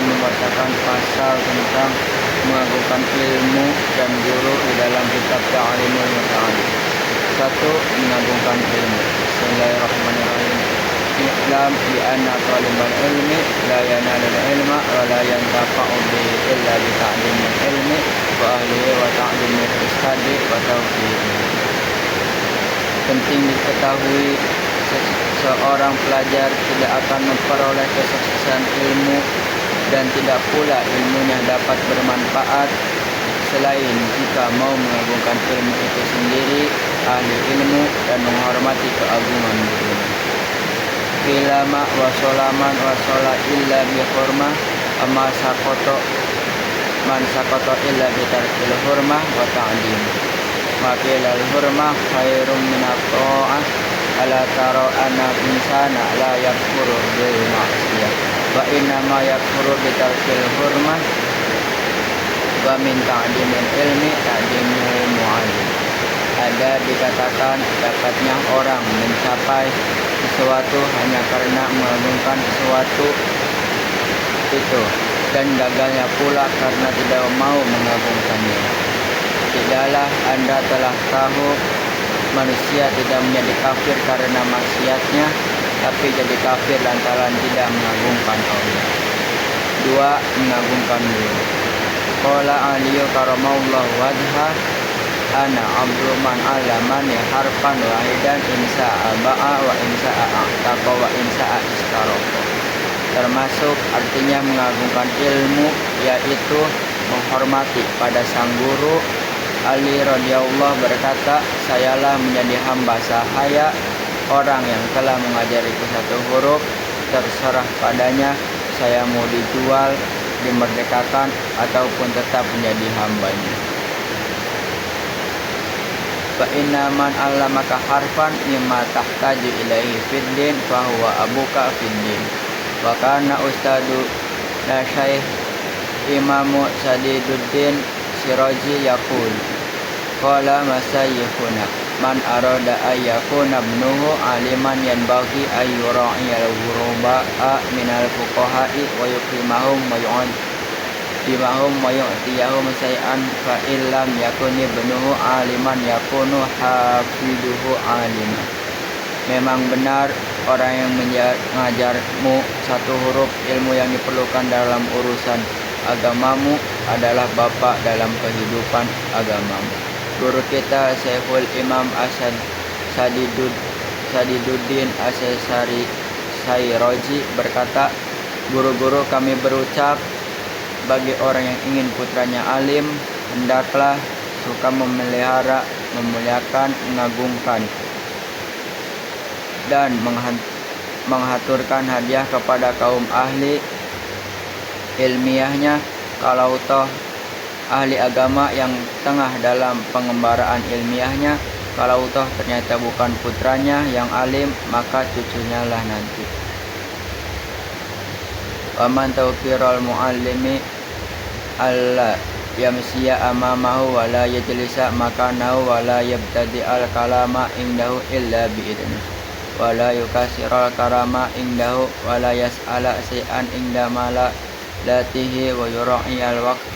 akan membacakan pasal tentang mengagungkan ilmu dan guru di dalam kitab Ta'limul Muta'allim. 1. Mengagungkan ilmu. Bismillahirrahmanirrahim. I'lam bi anna talibal ilmi la yanalul ilma wa la yantafa'u bihi illa bi ta'limil ilmi wa ahlihi wa ta'limil ustadi wa tawfiqihi. Penting diketahui seorang pelajar tidak akan memperoleh kesuksesan ilmu dan tidak pula ilmunya dapat bermanfaat selain jika mau mengagungkan ilmu itu sendiri, ahli ilmu, dan menghormati keagungan guru. Bilama wa solaman wa sola illa bi hurmah amma sakoto man sakoto illa bi tarkil hurmah wa ta'lim. Maqilal hurmah khairum minat ta'ah ala taro anna insana la yakfuru bil ma'siyah wa innama yakfuru bi tarkil hurmah wa min ta'limil ilmi ta'limul mu'allim. Ada dikatakan dapatnya orang mencapai sesuatu hanya karena mengagungkan sesuatu itu, dan gagalnya pula karena tidak mau mengagungkannya. Tidaklah Anda telah tahu manusia tidak menjadi kafir karena maksiatnya, tapi jadi kafir lantaran tidak mengagungkan Allah. 2. Mengagungkan guru. Qala Aliyu karamallahu wajha ana abdu man alamani harfan wahidan insa'a ba'a wa insa'a a'taqa wa insa'a istaroko. Termasuk artinya mengagungkan ilmu, yaitu menghormati pada sang guru. Ali radhiyallahu berkata, sayalah menjadi hamba sahaya orang yang telah mengajariku satu huruf, terserah padanya saya mau dijual, dimerdekakan, ataupun tetap menjadi hambanya. Fa inna man 'allamaka harfan mimma tahtaju ilaihi fid din fa huwa abuka fid din. Wa kana ustadu la syaikh Imamu Sadiduddin Siraji yaqul qala masayyihuna man arada ayyakuna ibnuhu aliman yanbaghi ayyura'iyal ghurba'a minal fuqaha'i wa yuqimahum wa yu'addimahum wa yu'tiyahum say'an fa illam yakun ibnuhu aliman yakunu hafiduhu aliman. Memang benar orang yang mengajarmu satu huruf ilmu yang diperlukan dalam urusan agamamu adalah bapa dalam kehidupan agamamu. Guru kita Syekhul Imam Sadiduddin As-Sari Sayroji berkata, guru-guru kami berucap, bagi orang yang ingin putranya alim, hendaklah suka memelihara, memuliakan, mengagungkan, dan menghaturkan hadiah kepada kaum ahli ilmiahnya. Kalau toh ahli agama yang tengah dalam pengembaraan ilmiahnya, kalau toh ternyata bukan putranya yang alim, maka cucunya lah nanti. Waman tawqirul muallimi alla yamsiya amamahu wa la yajlisa makanahu wa la yabtadi al kalama indahu illa bi'idni wa la yukasirul karama indahu wa la yas'ala say'an inda mala latihi wa yura'i al waqt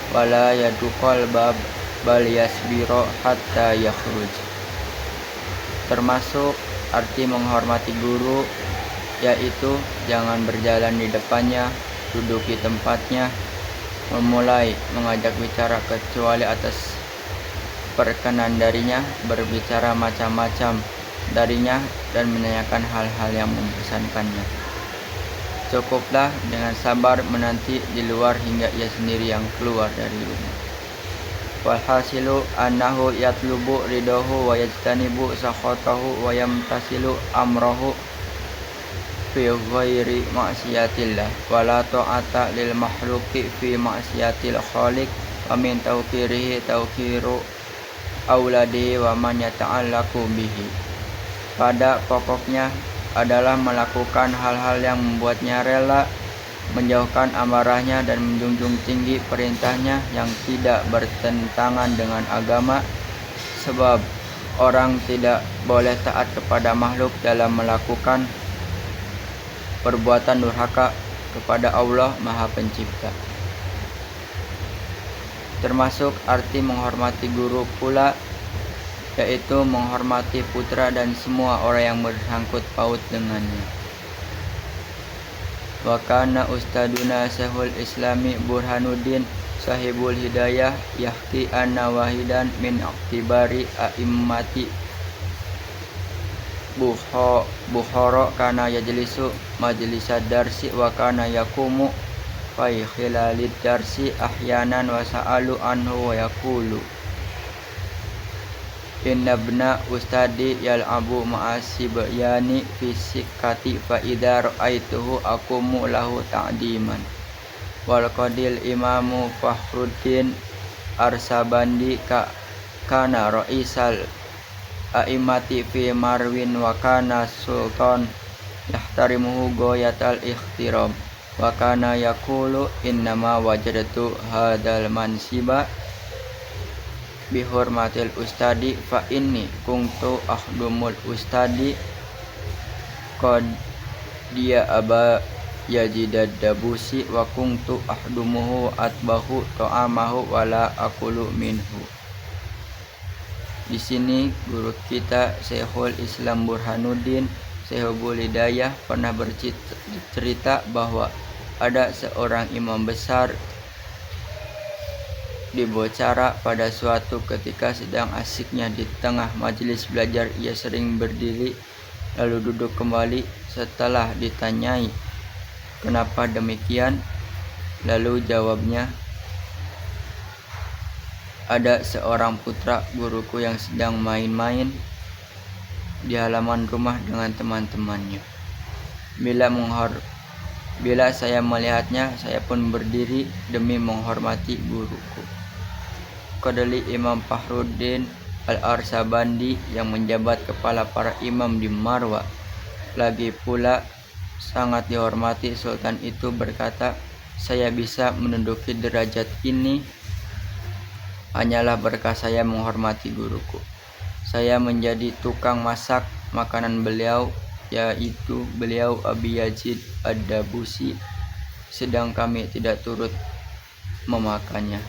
wa la yadukal bab bal yasbiru hatta yakhruj. Termasuk arti menghormati guru, yaitu jangan berjalan di depannya, duduki tempatnya, memulai mengajak bicara kecuali atas perkenan darinya, berbicara macam-macam darinya, dan menanyakan hal-hal yang membosankannya. Cukuplah dengan sabar menanti di luar hingga ia sendiri yang keluar dari rumah. Walhasilu annahu yatlubu ridahu wa yajtanibu sakhatahu wa yamtasilu amrahu fi ghairi ma'siyatillah wa la ta'ata lil makhluqi fi ma'siyatil khaliq wa min tawqirihi tawqiru auladi wa man yata'allaqu bihi. Pada pokoknya adalah melakukan hal-hal yang membuatnya rela, menjauhkan amarahnya, dan menjunjung tinggi perintahnya yang tidak bertentangan dengan agama, sebab orang tidak boleh taat kepada makhluk dalam melakukan perbuatan durhaka kepada Allah Maha Pencipta. Termasuk arti menghormati guru pula, yaitu menghormati putra dan semua orang yang bersangkut paut dengannya. Wa kana ustaduna Syekhul Islami Burhanuddin Sahibul Hidayah yahki anna wahidan min aktibari a'immati Bukhara kana yajlisu majlisad darsi wa kana yakumu fi khilalid darsi ahyanan wa sa'alu anhu wa yaqulu inna ibna ustadi yal'abu ma'asibyani fi sikkati fa idza ra'aituhu aqumu lahu ta'diman wal qadil imamu Fakhruddin Arsabandi kana raisal a'immati fi Marwin wa kana sultan yahtarimuhu goyatal ikhtiram wa kana yaqulu innama wajadtu hadal mansiba bihurmatil ustadi fa inni kuntu akhdumul ustadi qad dia aba Yazid Dabusi wa kuntu ahdumuhu atbahu ta'amahu wala aqulu minhu. Di sini guru kita Syekhul Islam Burhanuddin Sahibul Hidayah pernah bercerita bahwa ada seorang imam besar di Bocara pada suatu ketika sedang asiknya di tengah majelis belajar ia sering berdiri lalu duduk kembali. Setelah ditanyai kenapa demikian, lalu jawabnya, ada seorang putra guruku yang sedang main-main di halaman rumah dengan teman-temannya. Bila saya melihatnya, saya pun berdiri demi menghormati guruku. Qadli Imam Fakhruddin Al-Arsabandi yang menjabat kepala para imam di Marwa, lagi pula sangat dihormati sultan itu berkata, saya bisa menduduki derajat ini hanyalah berkah saya menghormati guruku. Saya menjadi tukang masak makanan beliau, yaitu beliau Abi Yazid Ad-Dabusi, sedang kami tidak turut memakannya.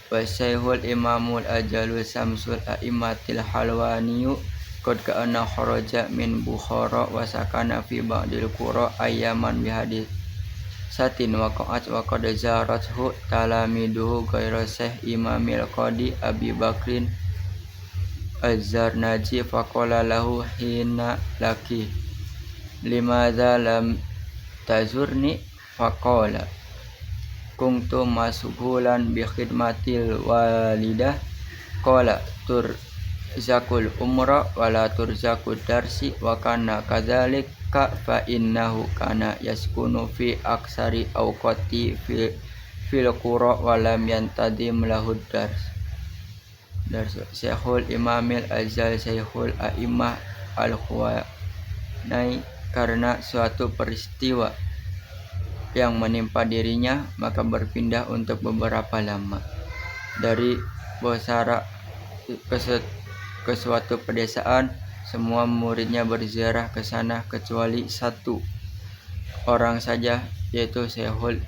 Wa Syekhul Imamul Ajalul Samsul A'immatil Halwaniyu qad kana kharaja min Bukhara wa sakana fi ba'dil qura ayyaman bihadis satin waqa'at wa qad zarathu talamiduhu ghairu Syekh Imamil Qadi Abi Bakrin Az-Zarnaji faqala lahu hina laki limadza lam tazurni faqala kuntu mashulan bi khidmatil walidah qala turzakul umra wala turzakud darsi wa kana kadzalik fa innahu kana yaskunu fi aksari awqati fil qura wa lam yantadim lahu dars. Syekhul Imamil Azal Syekhul A'immah Al-Khuwainai, karena suatu peristiwa yang menimpa dirinya maka berpindah untuk beberapa lama dari Bosara ke suatu pedesaan. Semua muridnya berziarah ke sana kecuali satu orang saja, yaitu Syekhul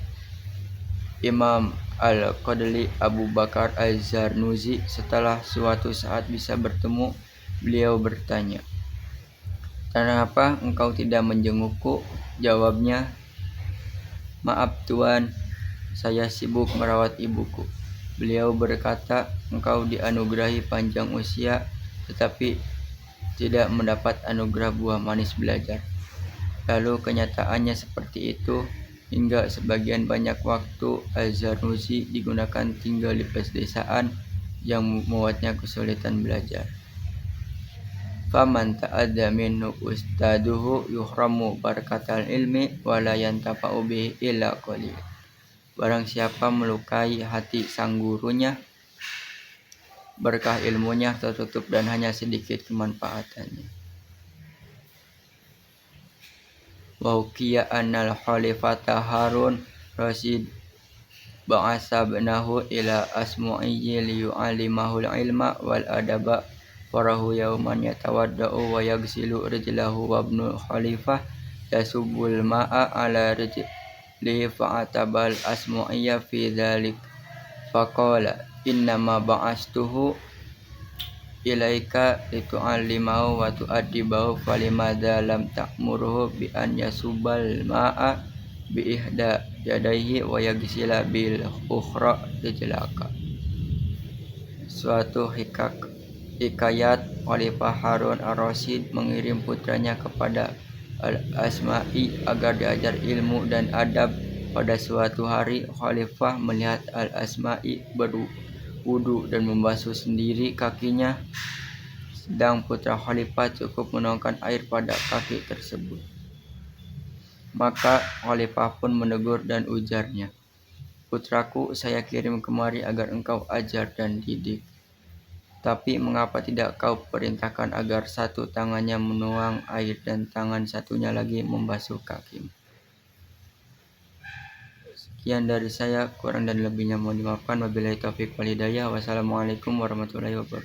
Imam Al-Qadli Abu Bakar Az-Zarnuzi. Setelah suatu saat bisa bertemu, beliau bertanya, kenapa engkau tidak menjengukku? Jawabnya, maaf Tuan, saya sibuk merawat ibuku. Beliau berkata, engkau dianugerahi panjang usia tetapi tidak mendapat anugerah buah manis belajar. Lalu kenyataannya seperti itu, hingga sebagian banyak waktu Az-Zarnuzi digunakan tinggal di pedesaan yang membuatnya kesulitan belajar. Faman ta'adza minhu ustaduhu yuhramu barakatal ilmi wa la yantafa'u bihi illa qalil. Barang siapa melukai hati sang gurunya, berkah ilmunya tertutup dan hanya sedikit kemanfaatannya. Wa hukiya annal khalifata Harun Rasyid ba'asa ibnahu ila Asmu'iyyi liyu'allimahul ilma wal adaba farahu yauman yatawadda'u wa yaghsilu rijlahu wa ibnul khalifah yasubul ma'a ala rijlihi fa'atabal asmu'iyya fi dhalik faqala innama ba'astuhu ilaika litu'allimahu wa tu'addibahu falimadza lam ta'murhu bi an yasubal ma'a bi ihda yadayhi wa yagsila bil ukhra rijlaka. Suatu hikayat Khalifah Harun ar-Rasyid mengirim putranya kepada Al-Asma'i agar diajar ilmu dan adab. Pada suatu hari Khalifah melihat Al-Asma'i berwudu dan membasuh sendiri kakinya, sedang putra Khalifah cukup menuangkan air pada kaki tersebut. Maka Khalifah pun menegur dan ujarnya, "Putraku, saya kirim kemari agar engkau ajar dan didik. Tapi mengapa tidak kau perintahkan agar satu tangannya menuang air dan tangan satunya lagi membasuh kaki?" Sekian dari saya, kurang dan lebihnya mohon dimaafkan. Wabillahi taufiq wal hidayah. Wassalamualaikum warahmatullahi wabarakatuh.